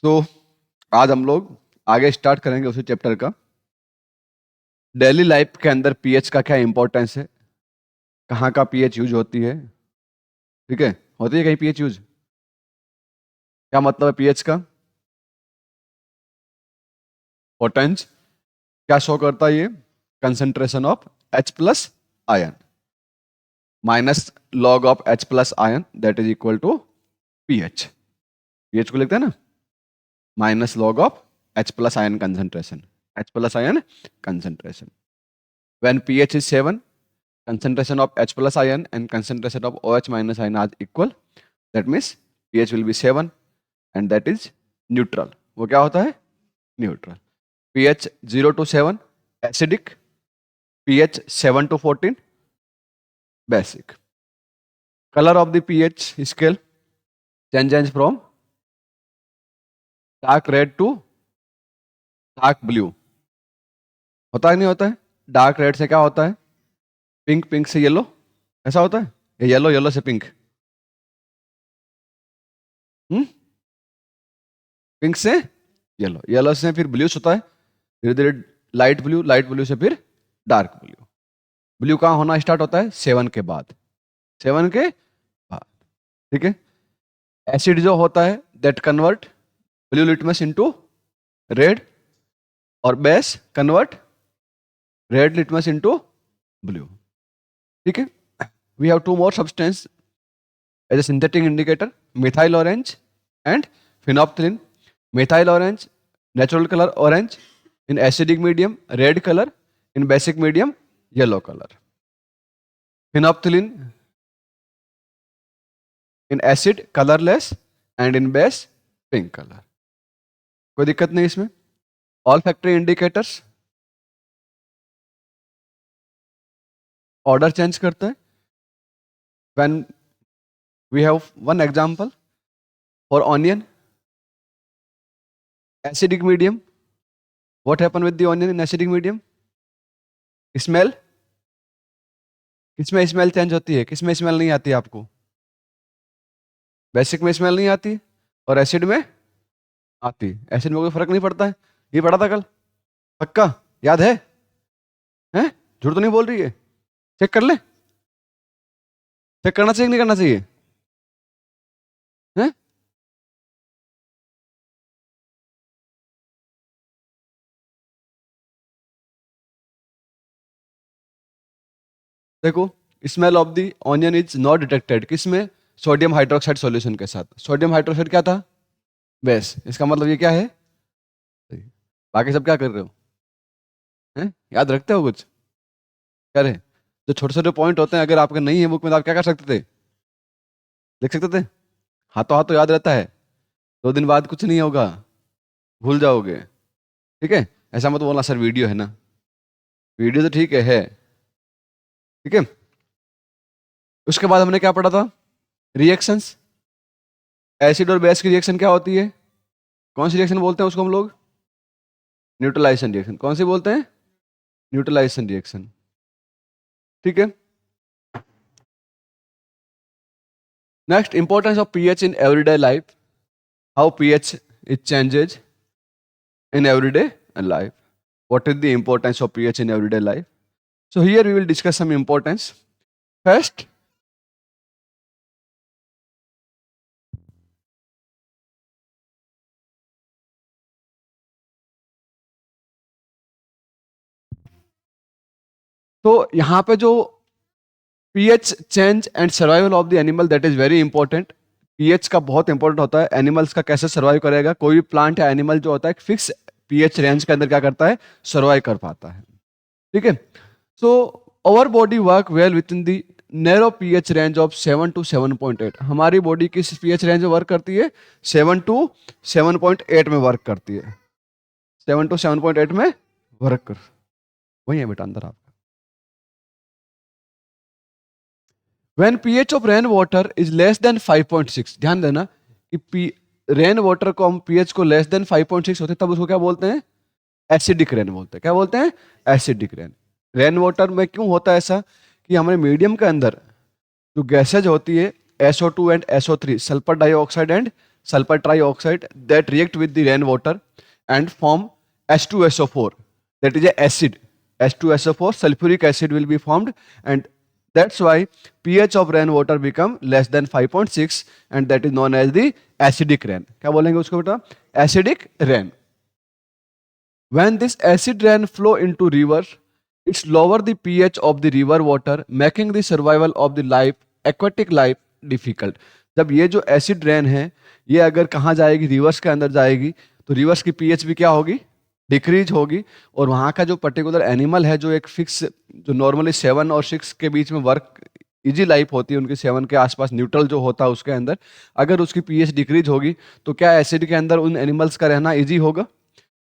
तो आज हम लोग आगे स्टार्ट करेंगे उसी चैप्टर का। डेली लाइफ के अंदर पीएच का क्या इंपॉर्टेंस है, कहाँ का पीएच यूज होती है। ठीक है, होती है कहीं पीएच यूज? क्या मतलब है पीएच का? पोटेंस क्या शो करता है ये? Concentration of H plus ion minus log of H plus ion that is equal to pH. PH को लिखते हैं ना, minus log of H plus ion concentration, H plus ion concentration. When pH is 7, concentration of H plus ion and concentration of OH minus ion are equal. That means pH will be 7 and that is neutral. वो क्या होता है? Neutral. pH 0 to 7 acidic, pH 7 to 14 basic. Color of the pH scale changes from dark red to dark blue. होता है नहीं होता है? Dark red से क्या होता है? पिंक, पिंक से येलो, ऐसा होता है? ये येलो, येलो से पिंक, पिंक से येलो, येलो से फिर ब्लू होता है, धीरे धीरे लाइट ब्लू, लाइट ब्लू से फिर डार्क ब्लू। ब्लू कहाँ होना स्टार्ट होता है? 7 के बाद, 7 के बाद। ठीक है। एसिड जो होता है that convert blue litmus into red और base convert red litmus into blue. ठीक है। We have two more substance as a synthetic indicator, methyl orange and phenolphthalein. Methyl orange natural color orange, in acidic medium red color, in basic medium yellow color. Phenolphthalein in acid colorless and in base pink color. कोई दिक्कत नहीं इसमें। olfactory indicators order change करता है। when we have one example for onion, acidic medium, what happen with the onion in acidic medium? smell, किसमें smell change होती है, किसमें स्मेल नहीं आती है आपको? बेसिक में स्मेल नहीं आती और एसिड में आती है। एसिड में कोई फर्क नहीं पड़ता है। ये पढ़ा था कल, पक्का याद है? हैं? झूठ तो नहीं बोल रही है? चेक कर ले, चेक करना चाहिए कि नहीं करना चाहिए? हैं? देखो, smell of the onion is not detected, किसमें? सोडियम हाइड्रोक्साइड सॉल्यूशन के साथ। सोडियम हाइड्रोक्साइड क्या था? बेस। इसका मतलब ये क्या है? बाकी सब क्या कर रहे हो? हैं? याद रखते हो कुछ? क्या रहे? जो छोटे छोटे पॉइंट होते हैं, अगर आपके नहीं है बुक में तो आप क्या कर सकते थे? लिख सकते थे। हाथों हाथों याद रहता है, 2 दिन बाद कुछ नहीं होगा, भूल जाओगे। ठीक है। ऐसा मत बोलना सर वीडियो है ना, वीडियो तो ठीक है। ठीक है। उसके बाद हमने क्या पढ़ा था? रिएक्शंस। एसिड और बेस की रिएक्शन क्या होती है? कौन सी रिएक्शन बोलते हैं उसको हम लोग? Neutralization reaction. कौन सी बोलते हैं? Neutralization reaction. ठीक है। Next, importance of pH in everyday life, how pH it changes in everyday life. What is the importance of pH in everyday life? So here we will discuss some importance. First, तो यहाँ पे जो pH change and survival of the animal, that is very important. pH का बहुत important होता है। Animals का कैसे सर्वाइव करेगा, कोई भी प्लांट या एनिमल जो होता है फिक्स pH रेंज के अंदर क्या करता है? सर्वाइव कर पाता है। ठीक है। So our body work well with in the narrow pH range of 7 to 7.8। हमारी बॉडी किस pH रेंज में वर्क करती है? 7 to 7.8 में वर्क करती है। 7 to 7.8 में वर्क कर, वही है बेटा अंदर आपका। When pH of rain water is less than 5.6, ध्यान देना कि रेन वाटर को हम pH को लेस देन 5.6 होते तब उसको क्या बोलते हैं? एसिडिक रेन बोलते हैं। क्या बोलते हैं? Acidic rain. रेन वाटर में क्यों होता है ऐसा कि हमारे मीडियम के अंदर जो गैसेज होती है SO2 and SO3, sulphur dioxide and sulfur trioxide that react with the rainwater and form H2SO4. That is a acid. H2SO4, sulfuric acid will be formed, and that's why pH of rainwater become less than 5.6, and that is known as the acidic rain. क्या बोलेंगे उसको बेटा? Acidic rain. When this acid rain flow into river, it's lower the pH of the river water, making the survival of the life, aquatic life difficult. जब ये जो acid rain है ये अगर कहाँ जाएगी, रिवर्स के अंदर जाएगी, तो रिवर्स की पीएच भी क्या होगी? डिक्रीज होगी, और वहाँ का जो पर्टिकुलर एनिमल है जो एक फिक्स, जो नॉर्मली 7 और 6 के बीच में वर्क इजी लाइफ होती है उनकी, 7 के आसपास न्यूट्रल जो होता है उसके अंदर, अगर उसकी पीएच डिक्रीज होगी तो क्या एसिड के अंदर उन एनिमल्स का रहना इजी होगा?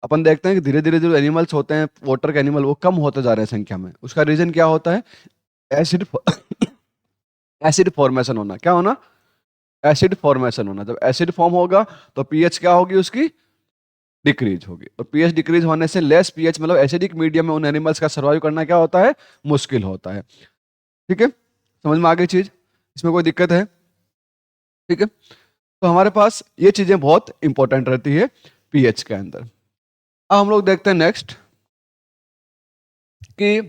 अपन देखते हैं कि धीरे धीरे जो एनिमल्स होते हैं वाटर के एनिमल वो कम होते जा रहे हैं संख्या में। उसका रीजन क्या होता है? एसिड एसिड फॉर्मेशन होना। क्या होना? एसिड फॉर्मेशन होना। जब एसिड फॉर्म होगा तो पीएच क्या होगी? उसकी डिक्रीज होगी, और पीएच डिक्रीज होने से लेस पीएच मतलब एसिडिक मीडियम में उन एनिमल्स का सर्वाइव करना क्या होता है? मुश्किल होता है। ठीक है, समझ में आ गई चीज? इसमें कोई दिक्कत है? ठीक है, तो हमारे पास ये चीजें बहुत इंपॉर्टेंट रहती है पीएच के अंदर। अब हम लोग देखते हैं नेक्स्ट कि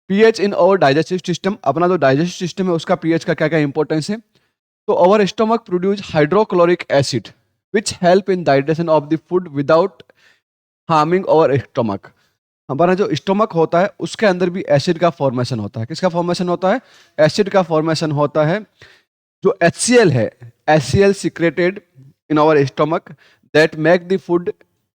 pH in our digestive system, अपना जो डाइजेस्टिव सिस्टम है उसका पीएच का क्या क्या इंपॉर्टेंस है। तो our stomach produce hydrochloric acid which help in digestion of the food without harming our stomach. हमारा जो स्टमक होता है उसके अंदर भी एसिड का फॉर्मेशन होता है। किसका फॉर्मेशन होता है? एसिड का फॉर्मेशन होता है। जो HCl है, HCl secreted in our stomach that make the food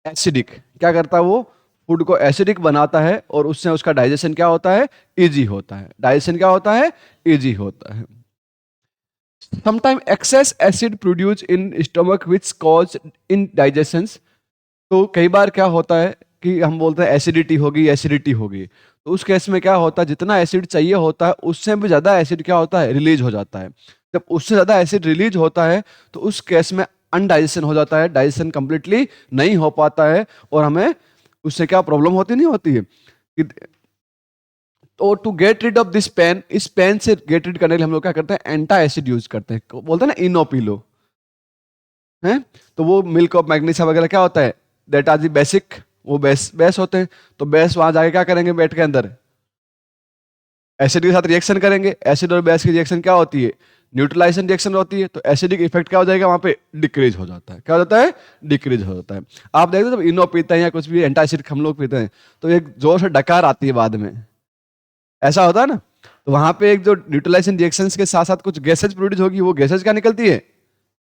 acidic. क्या करता है वो? फूड को एसिडिक बनाता है, और उससे उसका डाइजेशन क्या होता है? इजी होता है। डाइजेशन क्या होता है? इजी होता है। Sometime excess acid produce in stomach which cause in digestion. तो कई बार क्या होता है कि हम बोलते हैं एसिडिटी होगी, एसिडिटी होगी, तो उस केस में क्या होता है? जितना एसिड चाहिए होता है उससे भी ज्यादा एसिड क्या होता है? रिलीज हो जाता है। जब उससे ज्यादा एसिड रिलीज होता है तो उस केस में अनडाइजेशन हो जाता है, डाइजेशन कंप्लीटली नहीं हो पाता है, और हमें उससे क्या प्रॉब्लम होती नहीं होती है कि, तो to get rid of this pain, इस पेन से गेट रिड करने के लिए हम लोग क्या करते हैं? एंटा एसिड यूज करते हैं। बोलते हैं ना इनो पीलो है, तो वो मिल्क ऑफ मैग्नीशिया वगैरह क्या होता है? दैट आर दी बेसिक, वो बेस होते हैं। तो बेस वहां जाके क्या करेंगे? बेड के अंदर एसिड के साथ रिएक्शन करेंगे। एसिड और बेस की रिएक्शन क्या होती है? न्यूट्रलाइजेशन रिएक्शन होती है। तो एसिडिक इफेक्ट क्या हो जाएगा? वहां पे डिक्रीज हो जाता है। क्या हो जाता है? डिक्रीज हो जाता है। आप देखते हो जब इनो पीते हैं या कुछ भी एंटासिड हम लोग पीते हैं तो एक जोर से डकार आती है बाद में, ऐसा होता है ना। तो वहां पे एक जो न्यूट्रलाइजेशन रिएक्शन के साथ साथ कुछ गैसेज प्रोड्यूस होगी, वो गैसेज क्या निकलती है?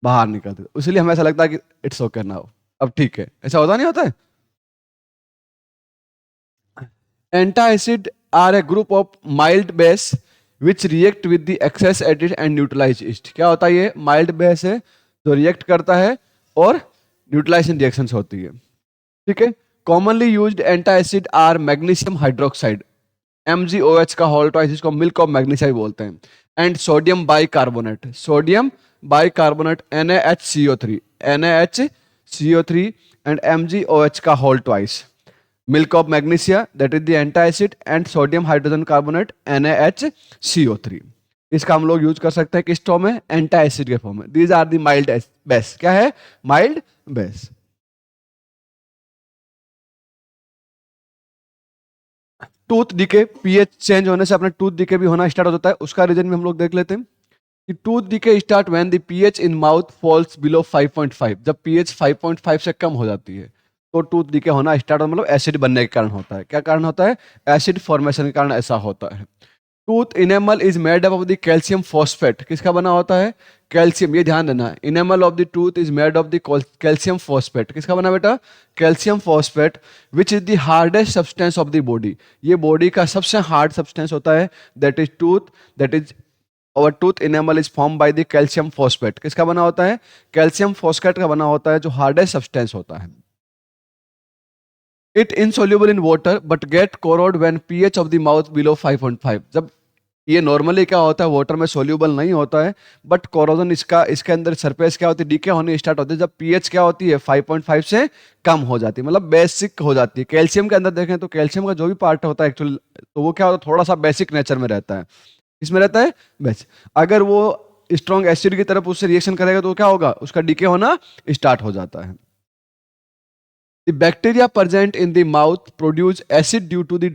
बाहर निकलती है। इसलिए हमें ऐसा लगता है कि इट्स ओके नाउ, अब ठीक है। ऐसा होता नहीं होता है? Antacid are a group of mild base which react with the excess acid and neutralize इस्ट। क्या होता है? ये माइल्ड बेस है जो रिएक्ट करता है और न्यूट्रलाइजेशन रिएक्शंस होती है। ठीक है, commonly used antacid are magnesium hydroxide, MgOH का होल ट्वाइस, इसको मिल्क ऑफ मैग्नीशिया बोलते हैं, and sodium bicarbonate, sodium bicarbonate NaHCO3, NaHCO3 and MgOH का whole twice, milk of magnesia that is the antacid, and sodium hydrogen carbonate NaHCO3। इसका हम लोग use कर सकते हैं किस फॉर्म में? एंटासिड के फॉर्म में। These are the mild base. क्या है? Mild base. Tooth decay, pH change होने से अपना टूथ डिके भी होना स्टार्ट हो जाता है। उसका रीजन भी हम लोग देख लेते हैं कि tooth decay start when the pH in mouth falls below 5.5। जब पीएच 5.5 से कम हो जाती है तो टूथ डिके होना स्टार्ट हो, मतलब एसिड बनने के कारण होता है। क्या कारण होता है? एसिड फॉर्मेशन के कारण ऐसा होता है। Tooth enamel is made up of the calcium phosphate. किसका बना होता है? कैल्शियम। ये ध्यान देना, enamel of the tooth is made of the calcium phosphate. किसका बना बेटा? Calcium phosphate, which is the hardest substance of the body. ये बॉडी का सबसे हार्ड सब्सटेंस होता है। That is tooth, that is और tooth enamel is form by the calcium phosphate. किसका बना होता है? कैल्शियम फॉस्फेट का बना होता है, जो हार्डेस्ट सब्सटेंस होता है। It insoluble in water but get corrode when pH of the mouth below 5.5। जब ये नॉर्मली क्या होता है? वाटर में सोल्यूबल नहीं होता है, बट कोरोजन इसका, इसके अंदर सरफेस क्या होती है? डीके होने स्टार्ट होती है जब पीएच क्या होती है? 5.5 से कम हो जाती है, मतलब बेसिक हो जाती है। कैल्शियम के अंदर देखें तो कैल्शियम का जो भी पार्ट होता है एक्चुअली, तो वो क्या होता है? थोड़ा सा बेसिक नेचर में रहता है। इसमें रहता है बेसिक। अगर वो स्ट्रॉन्ग एसिड की तरफ उससे रिएक्शन करेगा तो क्या होगा, उसका डीके होना स्टार्ट हो जाता है। The bacteria present in the mouth produce acid due to the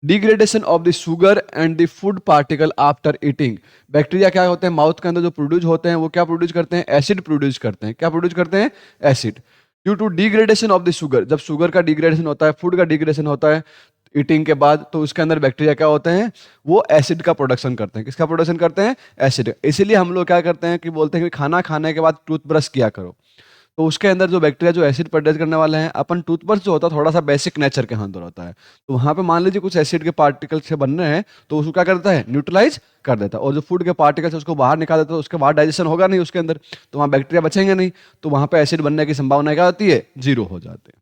degradation of the sugar and the food particle after eating। Bacteria क्या होते हैं माउथ के अंदर जो प्रोड्यूस होते हैं वो क्या प्रोड्यूस करते हैं, एसिड प्रोड्यूस करते हैं। क्या प्रोड्यूस करते हैं, acid. Due to degradation of the sugar, जब शुगर का डिग्रेडेशन होता है, फूड का डिग्रेडेशन होता है ईटिंग के बाद, तो उसके अंदर बैक्टीरिया क्या होते हैं, वो एसिड का प्रोडक्शन करते हैं। किसका प्रोडक्शन करते हैं, एसिड। इसीलिए हम लोग क्या करते हैं कि बोलते हैं कि खाना खाने के बाद टूथब्रश किया करो, तो उसके अंदर जो बैक्टीरिया जो एसिड प्रोड्यूस करने वाले हैं, अपन टूथब्रश जो होता है थोड़ा सा बेसिक नेचर के अंदर होता है, तो वहां पे मान लीजिए कुछ एसिड के पार्टिकल से बन रहे हैं, तो उसको क्या करता है, न्यूट्रलाइज कर देता है। और जो फूड के पार्टिकल्स उसको बाहर निकाल देता है, तो उसके बाद डाइजेशन होगा नहीं उसके अंदर, तो वहां बैक्टीरिया बचेंगे नहीं, तो वहां पे एसिड बनने की संभावना क्या होती है, 0 हो जाती है।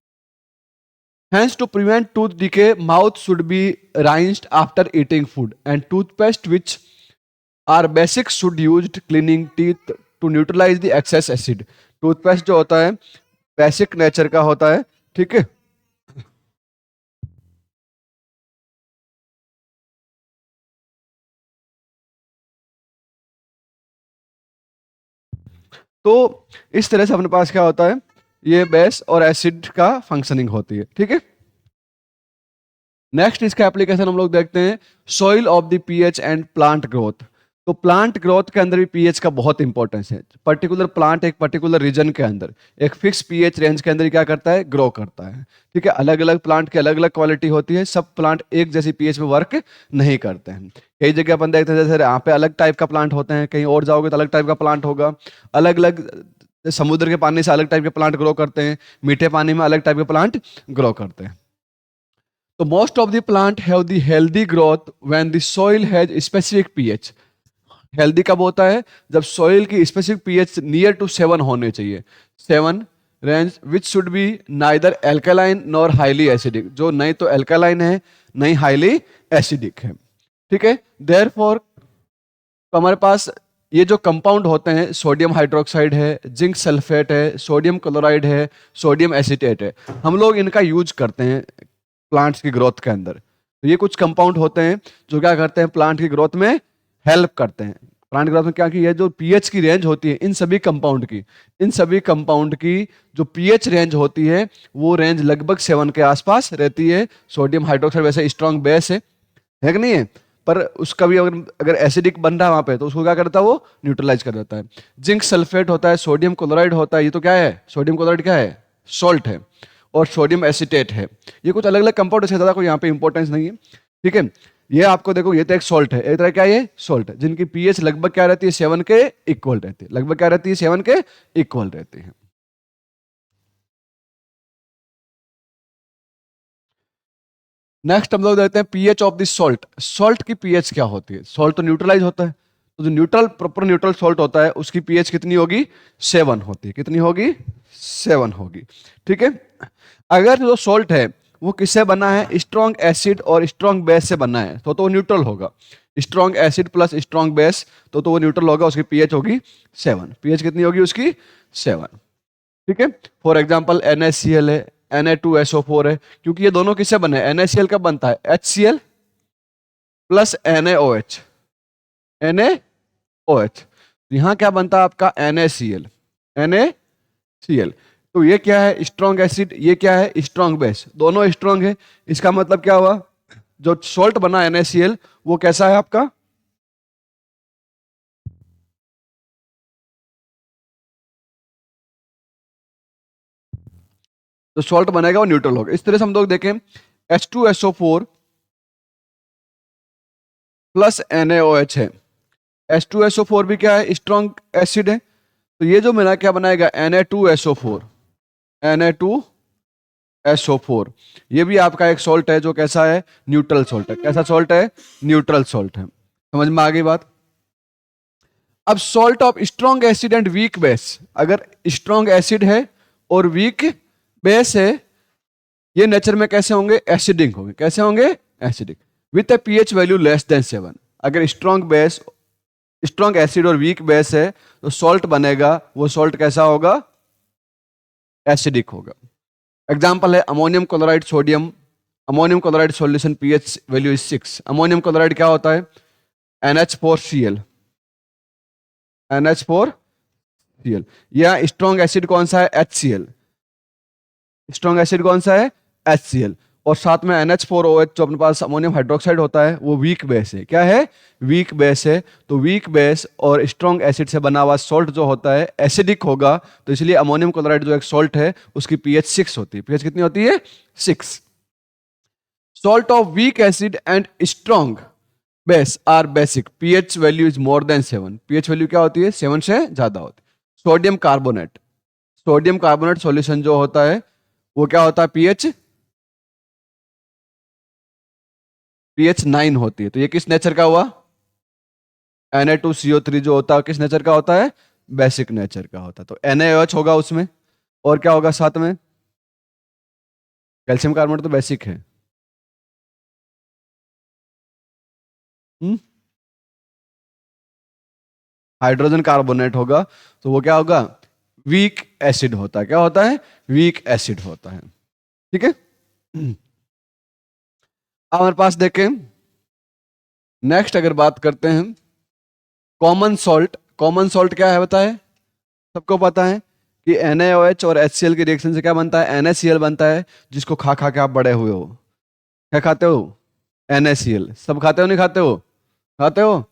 Hence, to prevent tooth decay, mouth should be rinsed after eating food, and toothpaste which are basic should used cleaning teeth to neutralize the excess acid। Toothpaste जो होता है बेसिक नेचर का होता है, ठीक है। तो इस तरह से अपने पास क्या होता है, ये बेस और एसिड का फंक्शनिंग होती है, ठीक है। नेक्स्ट इसका एप्लीकेशन हम लोग देखते हैं, soil of the pH and plant growth. तो प्लांट ग्रोथ के अंदर भी पीएच का बहुत इंपॉर्टेंस है। पर्टिकुलर प्लांट एक पर्टिकुलर रीजन के अंदर एक फिक्स पीएच रेंज के अंदर क्या करता है, ग्रो करता है, ठीक है। अलग अलग प्लांट की अलग अलग क्वालिटी होती है, सब प्लांट एक जैसी पीएच में वर्क नहीं करते हैं। कई जगह अपन देखते हैं जैसे यहाँ पे अलग टाइप का प्लांट होते हैं, कहीं और जाओगे तो अलग टाइप का प्लांट होगा। अलग अलग समुद्र के पानी से अलग टाइप के प्लांट ग्रो करते हैं, मीठे पानी में अलग टाइप के प्लांट ग्रो करते हैं। तो most of the plant have the healthy growth when the soil has specific pH. Healthy कब होता है, जब सॉइल की स्पेसिफिक पीएच नियर टू 7 होने चाहिए। 7 range which should be neither alkaline nor highly acidic, जो नहीं तो एल्कालाइन है नहीं हाईली एसिडिक है, ठीक है। देयरफॉर तो हमारे पास ये जो कंपाउंड होते हैं, सोडियम हाइड्रोक्साइड है, जिंक सल्फेट है, सोडियम क्लोराइड है, सोडियम एसीटेट है, हम लोग इनका यूज करते हैं प्लांट्स की ग्रोथ के अंदर। तो ये कुछ कंपाउंड होते हैं जो क्या करते हैं, प्लांट की ग्रोथ में हेल्प करते हैं। प्लांट ग्रोथ में क्या कि ये जो पीएच की रेंज होती है इन सभी कंपाउंड की जो पीएच रेंज होती है वो रेंज लगभग 7 के आसपास रहती है। सोडियम हाइड्रोक्साइड वैसे स्ट्रॉन्ग बेस है कि नहीं है, पर उसका भी अगर एसिडिक बन रहा है वहां पे तो उसको क्या करता है, वो न्यूट्रलाइज कर देता है। जिंक सल्फेट होता है, सोडियम क्लोराइड होता है, ये तो क्या है, सोडियम क्लोराइड क्या है, सॉल्ट है, और सोडियम एसीटेट है। ये कुछ अलग अलग कंपाउंड से ज्यादा कोई यहाँ पे इंपॉर्टेंस नहीं है, ठीक है। ये आपको देखो, ये तो एक सॉल्ट है, एक तरह क्या ये सॉल्ट है, जिनकी पीएच लगभग क्या रहती है, 7 के इक्वल रहती है, लगभग क्या रहती है, 7 के इक्वल रहती है। नेक्स्ट हम लोग देखते हैं pH of the salt. Salt की पीएच क्या होती है, सॉल्ट तो न्यूट्रलाइज होता है, तो जो न्यूट्रल प्रॉपर न्यूट्रल सॉल्ट होता है उसकी पीएच कितनी होगी, 7 होती है। कितनी होगी, 7 होगी, ठीक है। अगर जो सॉल्ट है वो किससे बना है, स्ट्रॉन्ग एसिड और स्ट्रॉन्ग बेस से बना है, तो वो न्यूट्रल होगा। Strong acid plus strong base, तो वो न्यूट्रल होगा, उसकी पीएच होगी 7। पीएच कितनी होगी उसकी, 7, ठीक है। फॉर एग्जाम्पल NaCl है, Na2SO4 है, क्योंकि ये दोनों किससे बने हैं, NaCl कब बनता है, HCl प्लस NaOH। NaOH यहां क्या बनता है आपका, NaCl। तो ये क्या है, स्ट्रॉन्ग एसिड, ये क्या है, स्ट्रॉन्ग बेस, दोनों स्ट्रॉन्ग है। इसका मतलब क्या हुआ, जो सॉल्ट बना NaCl वो कैसा है आपका, जो सॉल्ट बनेगा वो न्यूट्रल होगा। इस तरह से हम लोग देखें, H2SO4 प्लस NaOH है। H2SO4 भी क्या है, स्ट्रॉन्ग एसिड है, तो ये जो मेरा क्या बनाएगा, Na2SO4। Na2SO4 ये भी आपका एक सॉल्ट है जो कैसा है, न्यूट्रल सॉल्ट है। कैसा सॉल्ट है, न्यूट्रल सॉल्ट है। समझ में आ गई बात। अब salt of strong acid and weak base, अगर स्ट्रॉन्ग एसिड है और वीक बेस है, ये नेचर में कैसे होंगे, एसिडिक होंगे। कैसे होंगे, acidic, with A pH value less than 7। अगर स्ट्रॉन्ग एसिड और वीक बेस है तो सॉल्ट बनेगा, वो सॉल्ट कैसा होगा, एसिडिक होगा। एग्जाम्पल है ammonium chloride sodium, ammonium chloride solution pH value is 6। Ammonium chloride क्या होता है, NH4Cl, NH4Cl। या स्ट्रॉन्ग एसिड कौन सा है? HCl। स्ट्रॉन्ग एसिड कौन सा है? HCl। और साथ में NH4OH जो अपने पास अमोनियम हाइड्रोक्साइड होता है वो वीक बेस है। क्या है? वीक बेस है। तो वीक बेस और स्ट्रॉन्ग एसिड से बना हुआ सॉल्ट जो होता है एसिडिक होगा, तो इसलिए अमोनियम क्लोराइड जो एक सॉल्ट है उसकी pH 6 होती है। pH कितनी होती है? 6। Salt of weak acid and strong base are basic, pH value is more than 7। pH value क्या होती है? 7 से ज्यादा होती है। Sodium carbonate, sodium carbonate solution जो होता है वो क्या होता है? pH 9 होती है। तो ये किस नेचर का हुआ? Na2CO3 जो होता है किस नेचर का होता है? बेसिक नेचर का होता है। तो NaOH होगा उसमें, और क्या होगा साथ में? कैल्शियम कार्बोनेट तो बेसिक है। हाइड्रोजन कार्बोनेट होगा, तो वो क्या होगा? वीक एसिड होता है। क्या होता है? वीक एसिड होता है। ठीक है। अब हमारे पास देखें, नेक्स्ट अगर बात करते हैं कॉमन सॉल्ट। कॉमन सॉल्ट क्या है बताए? सबको पता है कि NaOH और HCl के रिएक्शन से क्या बनता है? NaCl बनता है, जिसको खा खा के आप बड़े हुए हो। क्या खाते हो? NaCl। सब खाते हो नहीं खाते हो? खाते हो।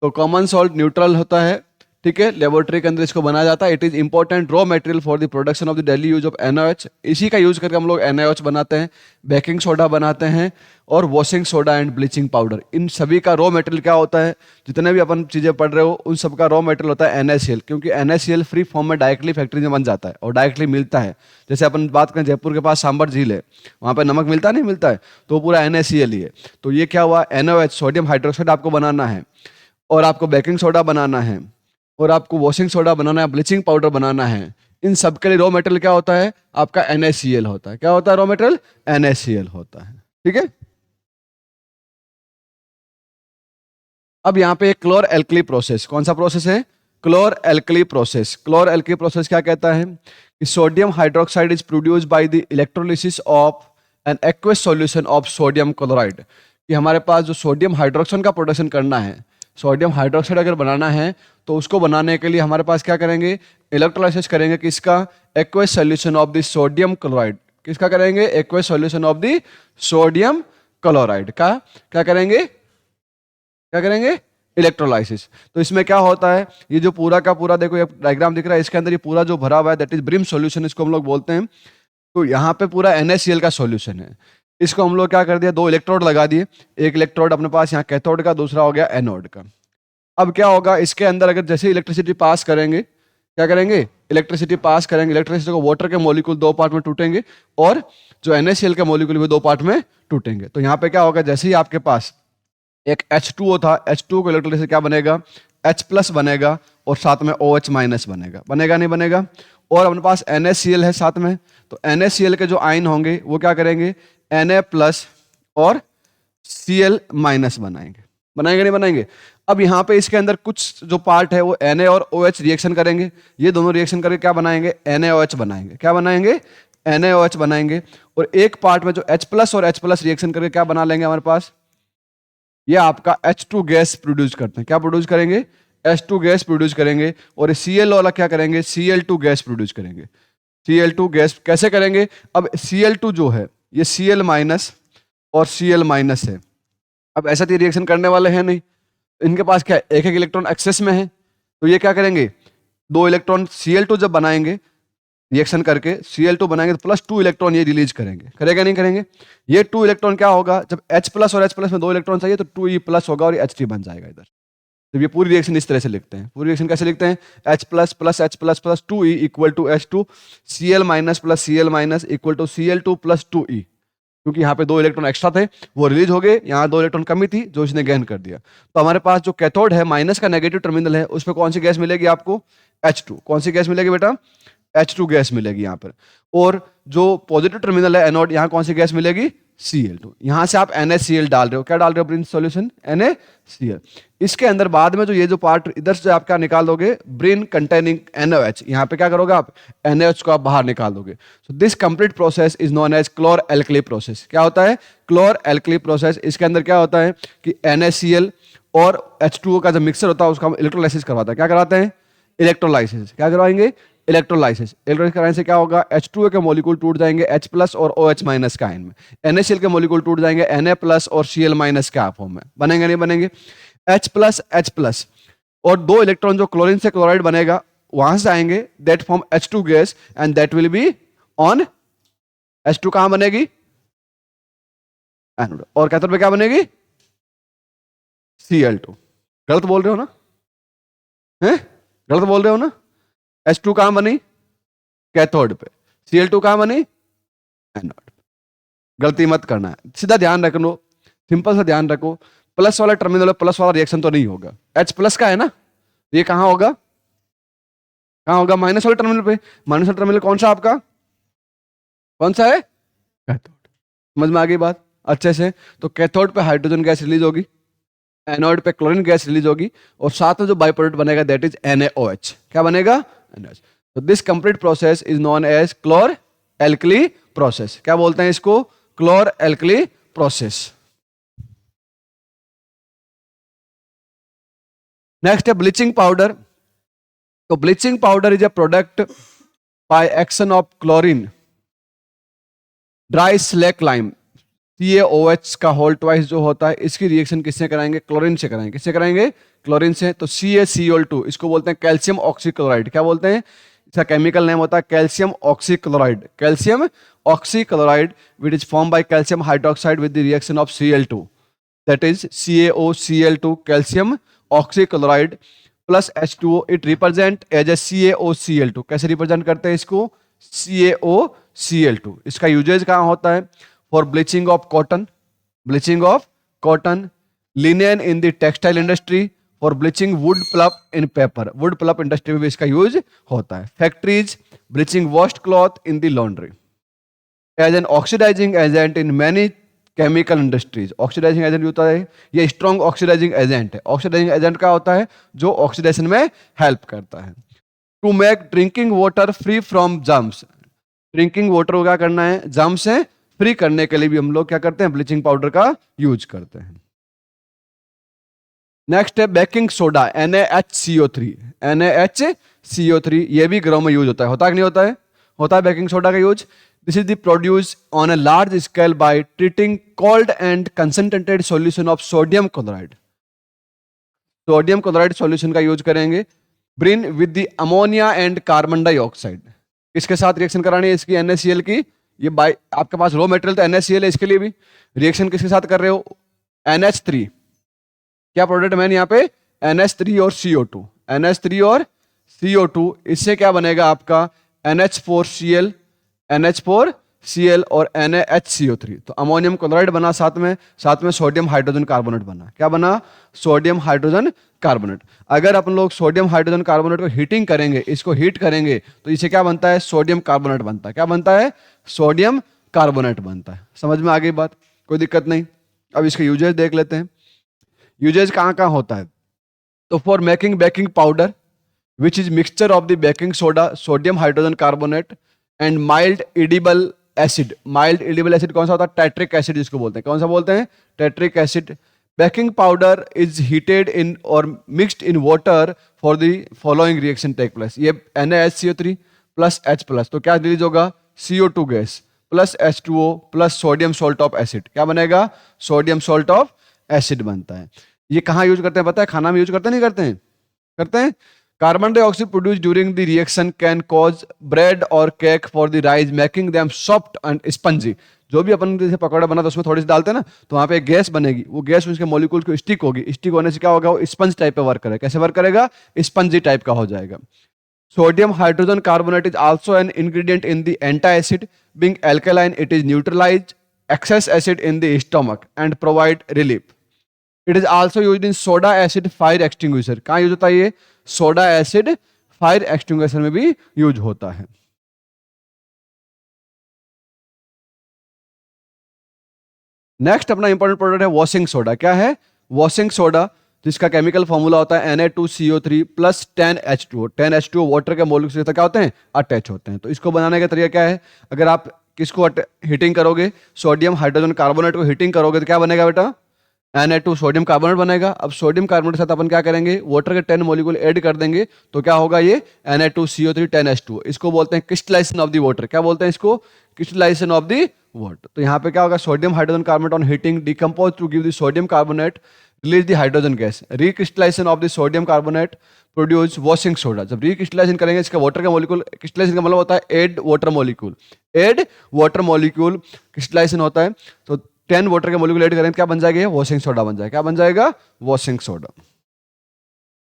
तो कॉमन सॉल्ट न्यूट्रल होता है। ठीक है, लेबोरेटरी के अंदर इसको बनाया जाता है। It is important raw material for the production of the daily use of NaOH। इसी का यूज करके हम लोग NaOH बनाते हैं, बेकिंग सोडा बनाते हैं, और washing soda and bleaching powder. इन सभी का रॉ मटेरियल क्या होता है? जितने भी अपन चीजें पढ़ रहे हो उन सब का रॉ मटेरियल होता है NaCl, क्योंकि NaCl फ्री फॉर्म में डायरेक्टली फैक्ट्री में बन जाता है और डायरेक्टली मिलता है। जैसे अपन बात करें जयपुर के पास सांबर झील है, वहां पे नमक मिलता नहीं मिलता है, तो पूरा NaCl ही है। तो ये क्या हुआ? NaOH सोडियम हाइड्रोक्साइड आपको बनाना है, और आपको बेकिंग सोडा बनाना है, और आपको वॉशिंग सोडा बनाना है, ब्लीचिंग पाउडर बनाना है। इन सब के लिए रॉ मटेरियल क्या होता है? आपका NaCl होता है। क्या होता है रॉ मटेरियल? NaCl होता है। ठीक है। अब यहाँ पे क्लोर एल्कली प्रोसेस, कौन सा प्रोसेस है? Chlor alkali process. क्लोर alkali process क्या कहता है कि sodium hydroxide is produced by the electrolysis of an aqueous solution of sodium chloride. कि हमारे पास जो सोडियम हाइड्रोक्साइड का प्रोडक्शन करना है, सोडियम हाइड्रोक्साइड अगर बनाना है तो उसको बनाने के लिए हमारे पास क्या करेंगे? इलेक्ट्रोलाइसिस करेंगे। किसका? Aqueous solution of the sodium chloride. किसका करेंगे? Aqueous solution of the sodium chloride का क्या करेंगे? क्या करेंगे? इलेक्ट्रोलाइसिस। तो इसमें क्या होता है? ये जो पूरा का पूरा देखो ये डायग्राम दिख रहा है, इसके अंदर ये पूरा जो भरा हुआ है दैट इज ब्रिम सॉल्यूशन, इसको हम लोग बोलते हैं। तो यहाँ पे पूरा NaCl का सॉल्यूशन है। इसको हम लोग क्या कर दिया? 2 इलेक्ट्रोड लगा दिए। एक इलेक्ट्रोड अपने पास यहाँ कैथोड का, दूसरा हो गया एनोड का। अब क्या होगा इसके अंदर? अगर जैसे इलेक्ट्रिसिटी पास करेंगे, क्या करेंगे? इलेक्ट्रिसिटी पास करेंगे। इलेक्ट्रिसिटी को वाटर के मॉलिक्यूल 2 पार्ट में टूटेंगे, और जो NaCl के मॉलिक्यूल भी 2 पार्ट में टूटेंगे। तो यहाँ पे क्या होगा? जैसे ही आपके पास एक H2O था, H2O को इलेक्ट्रोलाइसिस क्या बनेगा? H प्लस बनेगा, और साथ में OH माइनस बनेगा। बनेगा नहीं बनेगा? और अपने पास NaCl है साथ में, तो NaCl के जो आयन होंगे वो क्या करेंगे? Na प्लस और Cl माइनस बनाएंगे। बनाएंगे नहीं बनाएंगे? अब यहाँ पे इसके अंदर कुछ जो पार्ट है वो Na और OH रिएक्शन करेंगे। ये दोनों रिएक्शन करके क्या बनाएंगे? NaOH बनाएंगे। क्या बनाएंगे? NaOH बनाएंगे। और एक पार्ट में जो H प्लस और H प्लस रिएक्शन करके क्या बना लेंगे हमारे पास? ये आपका H2 गैस प्रोड्यूस करते हैं। क्या प्रोड्यूस करेंगे? H2 गैस प्रोड्यूस करेंगे। और Cl वाला क्या करेंगे? Cl2 गैस प्रोड्यूस करेंगे। Cl2 गैस कैसे करेंगे? अब Cl2 जो है ये Cl माइनस और Cl माइनस है। अब ऐसा तो रिएक्शन करने वाले हैं नहीं, इनके पास क्या है? एक एक इलेक्ट्रॉन एक्सेस में है। तो ये क्या करेंगे? 2 इलेक्ट्रॉन Cl2 जब बनाएंगे रिएक्शन करके, Cl2 बनाएंगे तो +2 इलेक्ट्रॉन ये रिलीज करेंगे। करेगा नहीं करेंगे? ये 2 इलेक्ट्रॉन क्या होगा? जब H प्लस और H प्लस में 2 इलेक्ट्रॉन चाहिए तो 2E प्लस होगा और H3 बन जाएगा इधर। तो ये पूरी रिएक्शन इस तरह से लिखते हैं। पूरी रिएक्शन कैसे लिखते हैं? H plus plus H plus plus 2E equal to H2, Cl minus plus Cl minus equal to Cl2 plus 2E। क्योंकि यहाँ पे 2 इलेक्ट्रॉन एक्स्ट्रा थे वो रिलीज हो गए, यहाँ 2 इलेक्ट्रॉन कमी थी जो इसने गेन कर दिया। तो हमारे पास जो कैथोड है माइनस का नेगेटिव टर्मिनल है उस पर कौन सी गैस मिलेगी आपको? H2। कौन सी गैस मिलेगी बेटा? H2 गैस मिलेगी यहाँ पर। और जो पॉजिटिव टर्मिनल है एनोड, यहाँ कौन सी गैस मिलेगी? Cl2। यहाँ से आप NaCl डाल रहे हो। क्या डाल रहे हो ब्रिन सॉल्यूशन? NaCl। इसके अंदर बाद में जो ये जो पार्ट इधर से आप क्या निकाल दोगे? Brin containing NaOH। यहाँ पे क्या करोगे आप? NaOH को आप बाहर निकाल दोगे। So this complete process is known as chlor alkali process. क्या होता है? Chlor alkali process. इसके अंदर क्या होता है कि NaCl और H2O का जो मिक्सर होता है उसका हम इलेक्ट्रोलाइसिस करवाते हैं। क्या कराते हैं? इलेक्ट्रोलाइसिस। क्या करवाएंगे? इलेक्ट्रोलाइसिस। इलेक्ट्रोलाइसिस कराने से क्या होगा? H2O के मॉलिक्यूल टूट जाएंगे H प्लस और OH माइनस का आयन में, NaCl के मॉलिक्यूल टूट जाएंगे Na प्लस और Cl माइनस के फॉर्म में। बनेंगे नहीं बनेंगे? H प्लस और दो इलेक्ट्रॉन जो क्लोरीन से क्लोराइड बनेगा वहां से आएंगे, that form H2 gas and that will be on H2 कहां बनेगी? एनोड। और कैथोड पे क्या बनेगी? Cl2। गलत बोल रहे हो ना? हैं? गलत बोल रहे हो ना? H2 कहां बनी? कैथोड पे। Cl2 कहां बनी? एनोड पे। गलती मत करना है, सीधा ध्यान रख लो, सिंपल सा ध्यान रखो। प्लस वाला टर्मिनल प्लस वाला रिएक्शन तो नहीं होगा, H प्लस का है ना, ये कहां होगा? कहां होगा? माइनस वाले टर्मिनल पे। माइनस वाला टर्मिनल कौन सा आपका? कौन सा है? कैथोड। समझ में आ गई बात अच्छे से? तो कैथोड पे हाइड्रोजन गैस रिलीज होगी, एनोड पे क्लोरीन गैस रिलीज होगी, और साथ में जो बाई प्रोडक्ट बनेगा दैट इज NaOH। क्या बनेगा? NaOH। तो this complete process is known as chlor alkali process. क्या बोलते हैं इसको? Chlor alkali process. नेक्स्ट है ब्लीचिंग पाउडर। तो bleaching powder is a product by action of chlorine dry slack lime CaOH का होल ट्वाइस जो होता है, इसकी रिएक्शन किससे कराएंगे? क्लोरीन से कराएंगे। किससे कराएंगे? क्लोरीन से। तो CaCl2 इसको बोलते हैं कैल्शियम ऑक्सीक्लोराइड। क्या बोलते हैं? इसका केमिकल नेम होता है calcium oxychloride. Calcium oxychloride which is form by calcium hydroxide with the reaction of Cl2, that is CaOCl2 calcium oxychloride plus H2O। It represent as a CaOCl2। कैसे represent करते हैं इसको? CaOCl2। इसका usage कहां होता है? For bleaching of cotton, bleaching of cotton, linen in the textile industry, for bleaching wood pulp in paper. Wood pulp industry में भी इसका यूज होता है। Factories, bleaching washed cloth in the laundry, as an oxidizing agent in many chemical industries. Oxidizing agent होता है, ये strong oxidizing agent है। Oxidizing agent का होता है जो ऑक्सीडेशन में हेल्प करता है। To make drinking water free from germs. Drinking water को क्या करना है? जर्म से फ्री करने के लिए भी हम लोग क्या करते हैं? ब्लीचिंग पाउडर का यूज करते हैं। नेक्स्ट है बेकिंग सोडा NaHCO3। NaHCO3 ये भी घरों में यूज होता है। होता है कि नहीं होता है? होता है बेकिंग सोडा का use. This is the produce on a large scale by treating cold and concentrated solution of sodium chloride. Sodium chloride solution का यूज करेंगे। Brin with the ammonia and carbon dioxide. इसके साथ reaction करानी है इसकी NaCl की। ये bye आपके पास रॉ मटेरियल तो NaCl है, इसके लिए भी रिएक्शन किसके साथ कर रहे हो? NH3। क्या प्रोडक्ट मैंने यहाँ पे? NH3 और CO2। NH3 और CO2, इससे क्या बनेगा आपका? NH4Cl, NH4Cl और NaHCO3। तो अमोनियम क्लोराइड बना, साथ में सोडियम हाइड्रोजन कार्बोनेट बना। क्या बना? Sodium hydrogen carbonate. अगर अपन लोग सोडियम हाइड्रोजन कार्बोनेट को हीटिंग करेंगे, इसको हीट करेंगे, तो इसे क्या बनता है? सोडियम कार्बोनेट बनता है। क्या बनता है? सोडियम कार्बोनेट बनता है। समझ में आ गई बात? कोई दिक्कत नहीं। अब इसके यूजेज देख लेते हैं। यूजेज कहाँ कहाँ होता है? तो for making baking powder which is mixture of the baking soda, sodium hydrogen carbonate and mild edible acid. Mild edible acid कौन सा होता है? टैट्रिक एसिड जिसको बोलते हैं। कौन सा बोलते हैं? Tartaric acid. Baking powder is heated in और mixed in water for the following reaction take place. ये NaHCO3 प्लस H प्लस, तो क्या रिलीज होगा? CO2 gas plus H2O plus sodium salt of acid. क्या बनेगा? सोडियम सॉल्ट ऑफ एसिड बनता है। ये कहाँ यूज करते हैं पता है? खाना में यूज करते नहीं करते हैं? करते हैं। Carbon dioxide produce during the reaction can cause bread और cake for the rise making them soft and spongy. जो भी अपन जैसे पकौड़ा बना तो उसमें थोड़ी सी डालते हैं ना, तो वहां पे एक गैस बनेगी, वो गैस उसके मॉलिक्यूल को स्टिक होगी। स्टिक होने से क्या होगा? वो स्पंज टाइप पे वर्क करेगा। कैसे वर्क करेगा? स्पंजी टाइप का हो जाएगा। Sodium hydrogen carbonate is also an ingredient in the antacid. Being alkaline, it is neutralize excess acid in the stomach and provide relief. It is also used in soda acid fire extinguisher. कहाँ use होता है ये? Soda acid fire extinguisher में भी use होता है। Next अपना important product है वॉशिंग सोडा। क्या है? वॉशिंग सोडा, जिसका केमिकल फॉर्मूला होता है Na2CO3 plus 10H2O। 10H2O water के मॉलिक्यूल से क्या होते हैं? अटैच होते हैं। तो इसको बनाने का तरीका क्या है? अगर आप किसको हीटिंग करोगे? सोडियम हाइड्रोजन कार्बोनेट को हीटिंग करोगे तो क्या बनेगा बेटा? Na2 सोडियम कार्बोनेट बनेगा। अब सोडियम कार्बोनेट के साथ अपन क्या करेंगे, वाटर के 10 मॉलिक्यूल ऐड कर देंगे, तो क्या होगा ये Na2CO3 10H2। इसको बोलते हैं क्रिस्टलाइजेशन ऑफ द वाटर। क्या बोलते हैं इसको, क्रिस्टलाइजेशन ऑफ द वाटर। तो यहाँ पे क्या होगा, sodium hydrogen carbonate on heating decompose to give the sodium carbonate release the hydrogen gas. Recrystallization of the sodium carbonate produce washing soda. जब रिक्रिस्टलाइजेशन करेंगे इसका वाटर का मॉलिक्यूल, क्रिस्टलाइजेशन का मतलब होता है add water molecule, add water molecule crystallization होता है। तो 10 वाटर के मॉलिक्यूल ऐड करेंगे क्या बन जाएगा, वॉशिंग सोडा बन जाएगा। क्या बन जाएगा, वॉशिंग सोडा।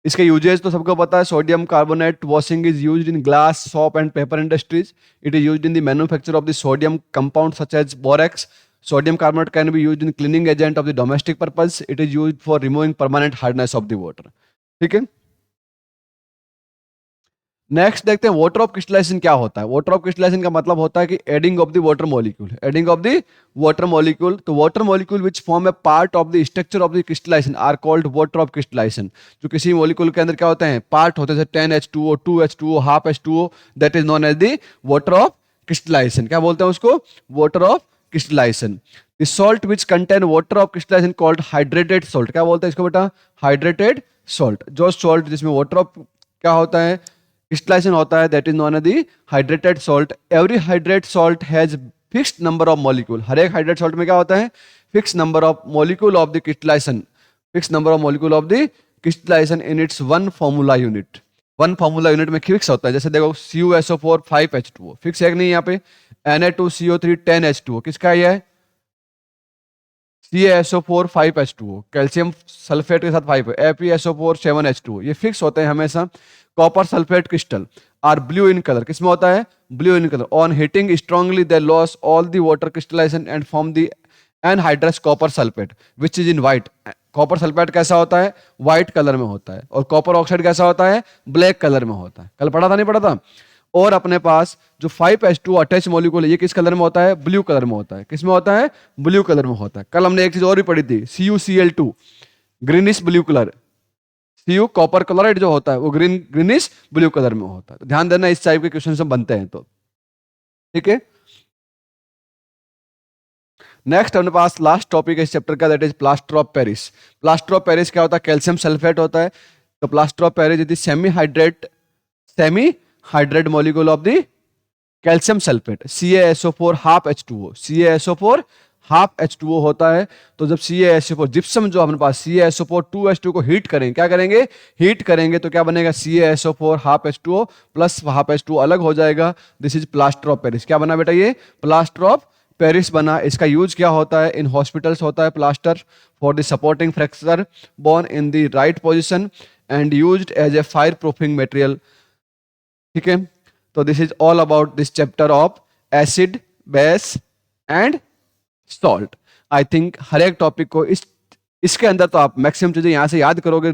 इसके यूजेज तो सबको पता है, sodium carbonate washing is used in glass, soap and paper industries. It is used in the manufacture of the sodium compound such as borax. Sodium carbonate can be used in cleaning agent of the domestic purpose. It is used for removing permanent hardness of the water. ठीक है, next देखते हैं water of crystallisation क्या होता है। Water of crystallisation का मतलब होता है कि adding of the water molecule, adding of the water molecule. तो water molecule which form a part of the structure of the crystallisation are called water of crystallisation. जो किसी मॉलिक्यूल के अंदर क्या होते हैं, पार्ट होते हैं, 10H2O, 2H2O, half H2O, that is known as the water of crystallisation. क्या बोलते हैं उसको, water of crystallisation. The salt which contain water of crystallisation called hydrated salt. क्या बोलते हैं इसको बेटा, हाइड्रेटेड सॉल्ट। जो सॉल्ट जिसमें वाटर ऑफ क्या होता है, क्रिस्टलाइजेशन होता है, that is known as the hydrated salt. Every hydrate salt has fixed number of molecule. हर एक हाइड्रेट सॉल्ट में क्या होता है, fix number of molecule of the crystallization, fix number of molecule of the crystallization in its one formula unit. One formula unit में fix होता है। जैसे देखो CuSO4 5H2O फिक्स है कि नहीं, यहाँ पे Na2CO3 10H2O किसका ये है, CaSO4 5H2O, कैल्शियम सल्फेट के साथ 5 है, FeSO4 7H2O, ये फिक्स होते हैं हमेशा। Copper sulphate crystal are blue in colour, किसमें होता है, blue in colour. On heating strongly they loss all the water crystallization and form the anhydrous copper sulphate which is in white. Copper sulphate कैसा होता है, white colour में होता है। और कॉपर ऑक्साइड कैसा होता है, ब्लैक कलर में होता है। कल पढ़ा था नहीं पढ़ा था। और अपने पास जो 5H2 अटैच मॉलिक्यूल है, ये किस कलर में होता है, ब्लू कलर में होता है। किस में होता है, ब्लू कलर में होता है। कल हमने एक चीज और भी पढ़ी थी, CuCl2 greenish blue colour. Cu copper chloride जो होता है वो ग्रीनिश ब्लू कलर में होता है। तो ध्यान देना, इस टाइप के क्वेश्चन सब बनते हैं। तो ठीक है, नेक्स्ट अपने पास लास्ट टॉपिक है इस चैप्टर का, that is plaster of Paris. Plaster of Paris क्या होता है, कैल्शियम सल्फेट होता है। तो plaster of Paris is semi hydrate molecule of the calcium sulphate. CaSO4 half H2O, CaSO4 half H2O होता है। तो जब CaSO4 जिप्सम जो अपने पास CaSO4 2H2 को हीट करेंगे, क्या करेंगे, हीट करेंगे, तो क्या बनेगा, CaSO4 half H2O plus half H2O अलग हो जाएगा। This is plaster of Paris. क्या बना बेटा, ये प्लास्टर ऑफ पेरिस बना। इसका यूज क्या होता है, इन हॉस्पिटल्स होता है plaster for the supporting fracture bone in the right position and used as a fire proofing material. ठीक है, तो this is all about this chapter of acid, base and salt. I think हर एक topic को इसके अंदर तो आप मैक्सिमम चीजें यहां से याद करोगे।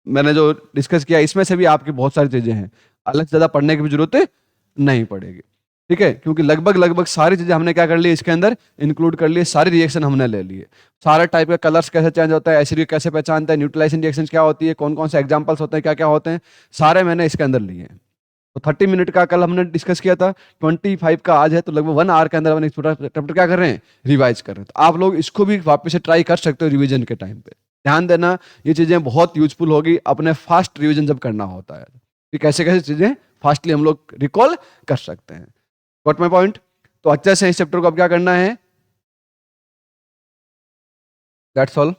मैंने जो डिस्कस किया इसमें से भी आपकी बहुत सारी चीजें हैं, अलग से ज्यादा पढ़ने की भी जरूरत नहीं पड़ेगी। ठीक है, क्योंकि लगभग सारी चीजें हमने क्या कर ली, इसके अंदर इंक्लूड कर लिए, सारे रिएक्शन हमने ले लिए। सारे टाइप के कलर्स कैसे चेंज होता है, एसिड कैसे पहचानता है, न्यूट्रलाइजेशन रिएक्शन क्या होती है, कौन कौन से एग्जांपल्स होते हैं, क्या क्या होते हैं, सारे मैंने इसके अंदर लिए हैं। तो 30 मिनट का कल हमने डिस्कस किया था, 25 का आज है, तो लगभग 1 आवर के अंदर हमने पूरा चैप्टर क्या कर रहे हैं, रिवाइज कर रहे हैं। तो आप लोग इसको भी वापस से ट्राई कर सकते हो रिवीजन के टाइम पे। ध्यान देना, ये चीजें बहुत यूजफुल होगी अपने फास्ट रिवीजन जब करना होता है, कि कैसे कैसे चीजें फास्टली हम लोग रिकॉल कर सकते हैं। Got my point. तो अच्छे से इस चैप्टर को अब क्या करना है, दैट्स ऑल।